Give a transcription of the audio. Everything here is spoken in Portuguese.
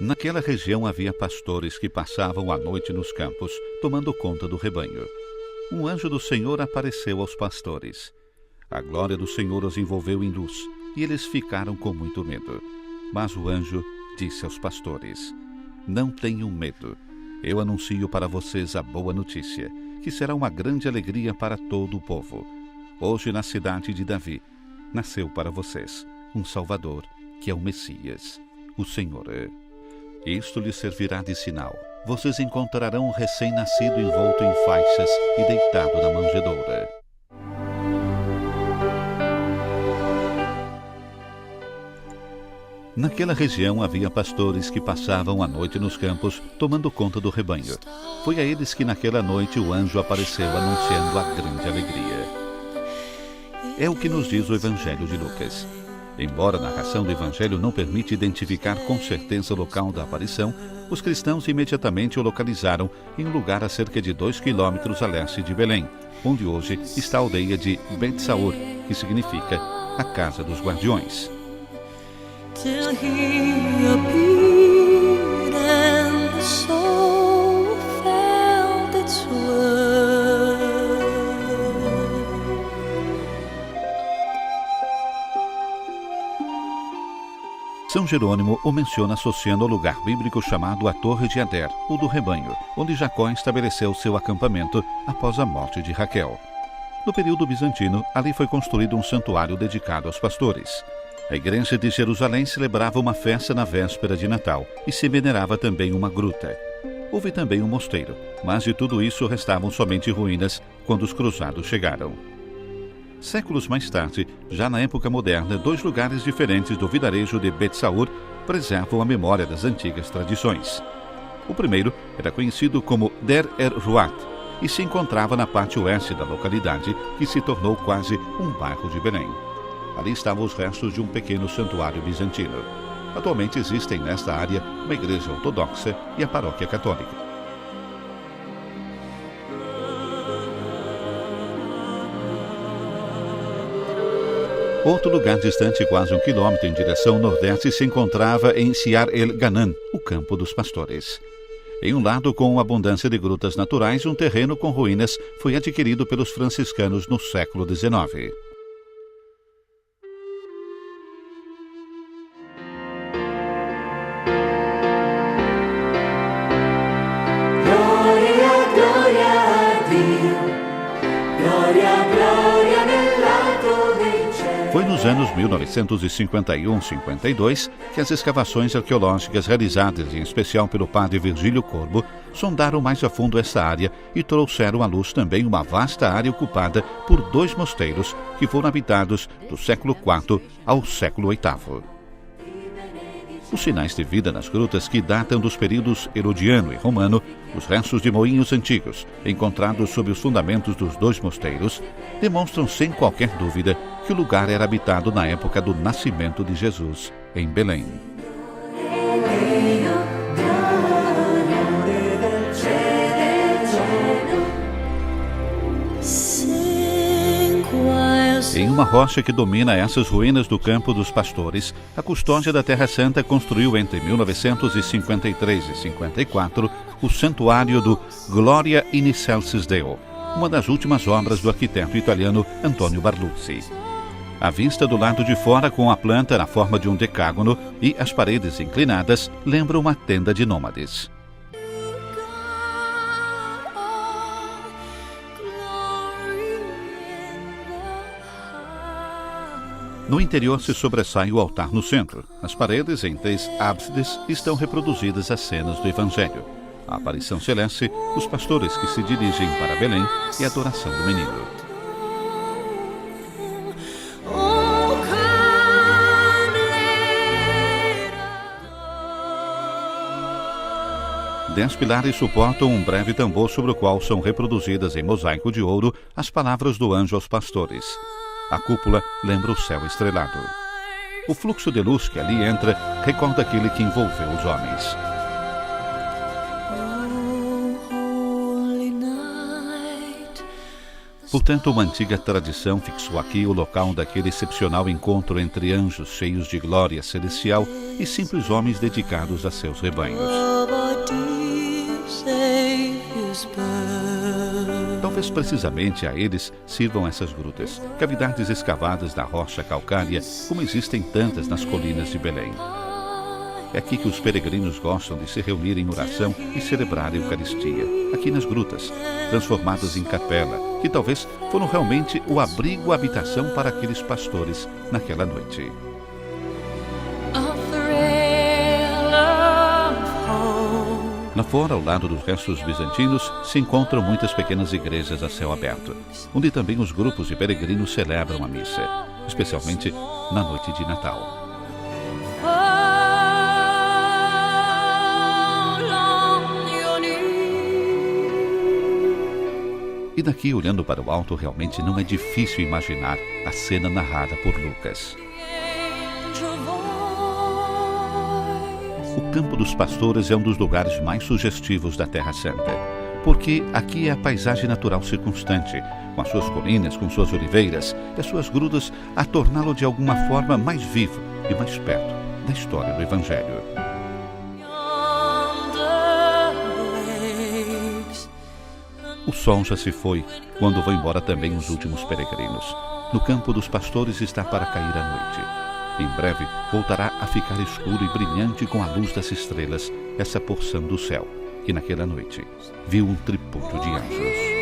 Naquela região havia pastores que passavam a noite nos campos, tomando conta do rebanho. Um anjo do Senhor apareceu aos pastores. A glória do Senhor os envolveu em luz, e eles ficaram com muito medo. Mas o anjo disse aos pastores: Não tenham medo. Eu anuncio para vocês a boa notícia, que será uma grande alegria para todo o povo. Hoje, na cidade de Davi, nasceu para vocês um Salvador, que é o Messias, o Senhor. Isto lhes servirá de sinal. Vocês encontrarão um recém-nascido envolto em faixas e deitado na manjedoura. Naquela região havia pastores que passavam a noite nos campos, tomando conta do rebanho. Foi a eles que naquela noite o anjo apareceu anunciando a grande alegria. É o que nos diz o Evangelho de Lucas. Embora a narração do Evangelho não permita identificar com certeza o local da aparição, os cristãos imediatamente o localizaram em um lugar a cerca de 2 quilômetros a leste de Belém, onde hoje está a aldeia de Bet-Saur, que significa a Casa dos Guardiões. Till he appeared and the soul felt its worth. São Jerônimo o menciona associando ao lugar bíblico chamado a Torre de Ader, ou do Rebanho, onde Jacó estabeleceu seu acampamento após a morte de Raquel. No período bizantino, ali foi construído um santuário dedicado aos pastores. A igreja de Jerusalém celebrava uma festa na véspera de Natal e se venerava também uma gruta. Houve também um mosteiro, mas de tudo isso restavam somente ruínas quando os cruzados chegaram. Séculos mais tarde, já na época moderna, 2 lugares diferentes do vilarejo de Bet-Saur preservam a memória das antigas tradições. O primeiro era conhecido como Der Er-Ruat e se encontrava na parte oeste da localidade, que se tornou quase um bairro de Belém. Ali estavam os restos de um pequeno santuário bizantino. Atualmente existem nesta área uma igreja ortodoxa e a paróquia católica. Outro lugar distante quase 1 quilômetro em direção nordeste se encontrava em Siar el-Ganan, o campo dos pastores. Em um lado com abundância de grutas naturais, um terreno com ruínas foi adquirido pelos franciscanos no século XIX. Foi nos anos 1951-52 que as escavações arqueológicas realizadas, em especial pelo padre Virgílio Corbo, sondaram mais a fundo essa área e trouxeram à luz também uma vasta área ocupada por 2 mosteiros que foram habitados do século IV ao século VIII. Os sinais de vida nas grutas, que datam dos períodos herodiano e romano, os restos de moinhos antigos, encontrados sob os fundamentos dos 2 mosteiros, demonstram sem qualquer dúvida que o lugar era habitado na época do nascimento de Jesus, em Belém. Em uma rocha que domina essas ruínas do campo dos pastores, a Custódia da Terra Santa construiu entre 1953 e 54 o Santuário do Gloria in Excelsis Deo, uma das últimas obras do arquiteto italiano Antonio Barluzzi. A vista do lado de fora, com a planta na forma de um decágono e as paredes inclinadas, lembra uma tenda de nômades. No interior se sobressai o altar no centro. Nas paredes, em 3 ábsides, estão reproduzidas as cenas do Evangelho: a aparição celeste, os pastores que se dirigem para Belém e a adoração do menino. Dez pilares suportam um breve tambor sobre o qual são reproduzidas em mosaico de ouro as palavras do anjo aos pastores. A cúpula lembra o céu estrelado. O fluxo de luz que ali entra recorda aquele que envolveu os homens. Portanto, uma antiga tradição fixou aqui o local daquele excepcional encontro entre anjos cheios de glória celestial e simples homens dedicados a seus rebanhos. Talvez precisamente a eles sirvam essas grutas, cavidades escavadas na rocha calcária, como existem tantas nas colinas de Belém. É aqui que os peregrinos gostam de se reunir em oração e celebrar a Eucaristia, aqui nas grutas, transformadas em capela, que talvez foram realmente o abrigo, a habitação para aqueles pastores naquela noite. Lá fora, ao lado dos restos bizantinos, se encontram muitas pequenas igrejas a céu aberto, onde também os grupos de peregrinos celebram a missa, especialmente na noite de Natal. E daqui, olhando para o alto, realmente não é difícil imaginar a cena narrada por Lucas. O Campo dos Pastores é um dos lugares mais sugestivos da Terra Santa, porque aqui é a paisagem natural circunstante, com as suas colinas, com suas oliveiras e as suas grutas, a torná-lo de alguma forma mais vivo e mais perto da história do Evangelho. O sol já se foi, quando vão embora também os últimos peregrinos. No Campo dos Pastores está para cair a noite. Em breve voltará a ficar escuro e brilhante com a luz das estrelas essa porção do céu, que naquela noite viu um tripudio de anjos.